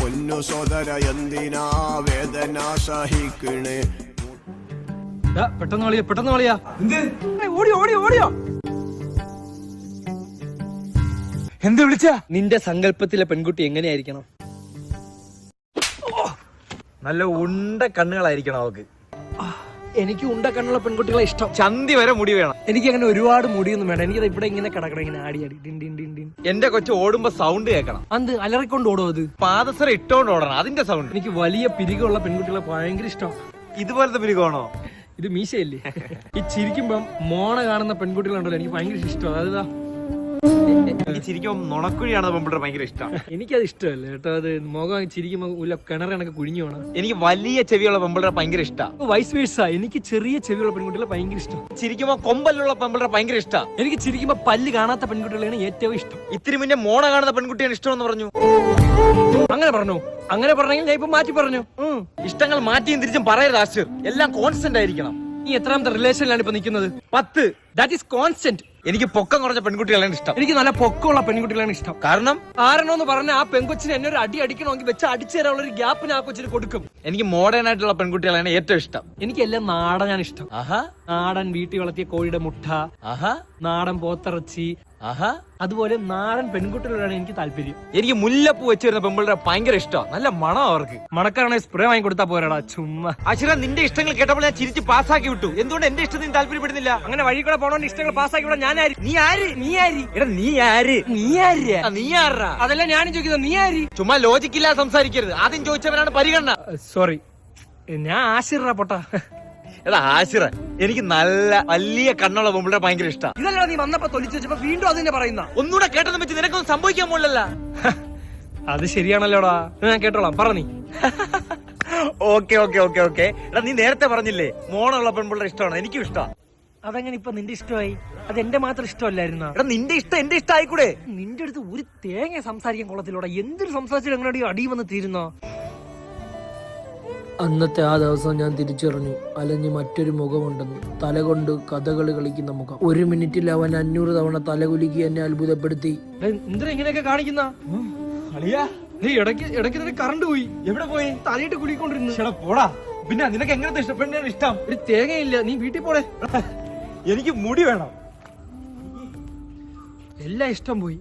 പൊന്നു സോദര എന്തിനാ വേദന സഹിക്കണേ. പെട്ടെന്ന് കളിയാ ഓടിയോ എന്ത് വിളിച്ച? നിന്റെ സങ്കല്പത്തിലെ പെൺകുട്ടി എങ്ങനെയായിരിക്കണം? നല്ല ഉണ്ട കണ്ണുകളായിരിക്കണം അവക്ക്. എനിക്ക് ഉണ്ട കണ്ണുള്ള പെൺകുട്ടികളെ ഇഷ്ടം. ചന്തി വരെ മുടി വേണം. എനിക്ക് അങ്ങനെ ഒരുപാട് മുടിയൊന്നും വേണം. എനിക്കത് ഇവിടെ ഇങ്ങനെ കിടക്കണം, ഇങ്ങനെ ആടി എന്റെ കൊച്ചു ഓടുമ്പോ സൗണ്ട് കേൾക്കണം. അത് അലറിക്കൊണ്ട് ഓടും. അത് പാദസര ഇട്ടോണ്ട് ഓടണം, അതിന്റെ സൗണ്ട്. എനിക്ക് വലിയ പിരികുള്ള പെൺകുട്ടികളെ ഭയങ്കര ഇഷ്ടം. ഇതുപോലത്തെ പിരികാണോ? ഇത് മീശയല്ലേ? ഈ ചിരിക്കുമ്പം മോണ കാണുന്ന പെൺകുട്ടികളുണ്ടല്ലോ, എനിക്ക് ഭയങ്കര ഇഷ്ടം. അതാ എനിക്ക് ചിരിക്കുമ്പോ നുണക്കുഴിയാണ് പെൺപിള്ളേർ ഭയങ്കര ഇഷ്ടം. എനിക്കത് ഇഷ്ടമല്ല കേട്ടോ. അത് മുഖം ചിരിക്കുമ്പോ കിണർ കണക്ക് കുഴിഞ്ഞു പോകണം. എനിക്ക് വലിയ ചെവിയുള്ള പെൺപിള്ളേർ ഭയങ്കര ഇഷ്ടം. വൈസ് വേഴ്സ, എനിക്ക് ചെറിയ ചെവിയുള്ള പെൺകുട്ടികളെ ഭയങ്കര ഇഷ്ടം. ചിരിക്കുമ്പോ കൊമ്പലുള്ള പെൺപിള്ളേർ ഭയങ്കര ഇഷ്ടം. എനിക്ക് ചിരിക്കുമ്പോ പല്ല് കാണാത്ത പെൺകുട്ടികളെയാണ് ഏറ്റവും ഇഷ്ടം. ഇത്തിരി മുന്നേ മോണ കാണുന്ന പെൺകുട്ടിയാണ് ഇഷ്ടം എന്ന് പറഞ്ഞു. അങ്ങനെ പറഞ്ഞെങ്കിൽ ഞാൻ ഇപ്പൊ മാറ്റി പറഞ്ഞു. ഇഷ്ടങ്ങൾ മാറ്റിയും തിരിച്ചും പറയരുത് ആശിർ. എല്ലാം കോൺസ്റ്റന്റ് ആയിരിക്കണം. നീ എത്രാമത്തെ റിലേഷനിലാണ് ഇപ്പൊ നിൽക്കുന്നത്? 10. That is constant. എനിക്ക് പൊക്കം കുറഞ്ഞ പെൺകുട്ടികളാണ് ഇഷ്ടം. എനിക്ക് നല്ല പൊക്കമുള്ള പെൺകുട്ടികളാണ് ഇഷ്ടം. കാരണം എന്ന് പറഞ്ഞാൽ ആ പെൺകൊച്ചിന് എന്നെ ഒരു അടി അടിക്കണമെങ്കിൽ വെച്ച് അടിച്ചു തരാനുള്ള ഒരു ഗ്യാപ്പിന് ആ കൊച്ചിന് കൊടുക്കും. എനിക്ക് മോഡേൺ ആയിട്ടുള്ള പെൺകുട്ടികളാണ് ഏറ്റവും ഇഷ്ടം. എനിക്ക് എല്ലാം നാടനാണ് ഇഷ്ടം. നാടൻ വീട്ടിൽ വളർത്തിയ കോഴിയുടെ മുട്ട, നാടൻ പോത്തിറച്ചി, അതുപോലെ നാടൻ പെൺകുട്ടികളോടാണ് എനിക്ക് താല്പര്യം. എനിക്ക് മുല്ലപ്പൂ വെച്ച് വരുന്ന പെൺപിള്ളേരെ ഭയങ്കര ഇഷ്ടം. നല്ല മണം അവർക്ക്. മണക്കാണെങ്കിൽ സ്പ്രേ വാങ്ങി കൊടുത്താ പോരാടാ ചുമ്മാ. ആശിറ, നിന്റെ ഇഷ്ടങ്ങൾ കേട്ടപ്പോൾ ഞാൻ ചിരിച്ച് പാസ്സാക്കി വിട്ടു. എന്തുകൊണ്ട് എന്റെ ഇഷ്ടം നീ താല്പര്യപ്പെടുന്നില്ല? അങ്ങനെ വഴി കൂടെ പോണോണ്ട് ഇഷ്ടങ്ങൾ പാസ്സാക്കി വിടാൻ ഞാൻ ആര്? നീ ആരാ? അതല്ല ഞാനും ചോദിക്കുന്നത്, നീ ആര്? ചുമ്മാ ലോജിക്കില്ലാതെ സംസാരിക്കരുത്. ആദ്യം ചോദിച്ചവരാണ് പരിഗണന. സോറി, ഞാൻ ആശിറ പൊട്ടാ. എടാ ആശിറ, എനിക്ക് നല്ല വലിയ കണ്ണുള്ള പെൺപിള്ളേരെ ഭയങ്കര ഇഷ്ടം. ഇതല്ല നീ വന്നപ്പോ തൊലിച്ചു വെച്ചപ്പോ വീണ്ടും അതിനെ പറയുന്ന. ഒന്നുകൂടെ കേട്ടതെന്ന് വെച്ച് നിനക്കൊന്നും സംഭവിക്കാൻ പോലല്ല. അത് ശരിയാണല്ലോടാ, ഞാൻ കേട്ടോളാം, പറ നീ. ഓക്കെ. എടാ നീ നേരത്തെ പറഞ്ഞില്ലേ മോണുള്ള പെൺപിള്ളേരെ ഇഷ്ടമാണ്. എനിക്കും ഇഷ്ടമാണ്. അതെങ്ങനെ ഇപ്പൊ നിന്റെ ഇഷ്ടമായി? അത് എന്റെ മാത്രം ഇഷ്ടമല്ലായിരുന്നോ? എടാ നിന്റെ ഇഷ്ടം എന്റെ ഇഷ്ടം ആയിക്കൂടെ? നിന്റെ അടുത്ത് ഒരു തേങ്ങ സംസാരിക്കാൻ കൊള്ളത്തിലൂടെ. എന്തൊരു സംസാരിച്ചാൽ എങ്ങനെ അടി വന്ന് തീരുന്നോ? അന്നത്തെ ആ ദിവസം ഞാൻ തിരിച്ചറിഞ്ഞു അലഞ്ഞ് മറ്റൊരു മുഖമുണ്ടെന്ന്. തല കൊണ്ട് കഥകളി കളിക്കുന്ന മുഖം. 1 മിനിറ്റിൽ അവൻ 500 തവണ തലകുലുക്കി എന്നെ അത്ഭുതപ്പെടുത്തി. എന്തിനാ ഇങ്ങനെയൊക്കെ കാണിക്കുന്ന? ഇടയ്ക്ക് കറണ്ട് പോയി. എവിടെ പോയി? തലയിട്ട് കുടിക്കൊണ്ടിരുന്നു. പോടാ. പിന്നെ നിനക്ക് എങ്ങനത്തെ ഇഷ്ടപ്പെടുന്ന ഇഷ്ടം? ഒരു തേങ്ങയില്ല, നീ വീട്ടിൽ പോടെ. എനിക്ക് മുടി വേണം. എല്ലാം ഇഷ്ടം പോയി.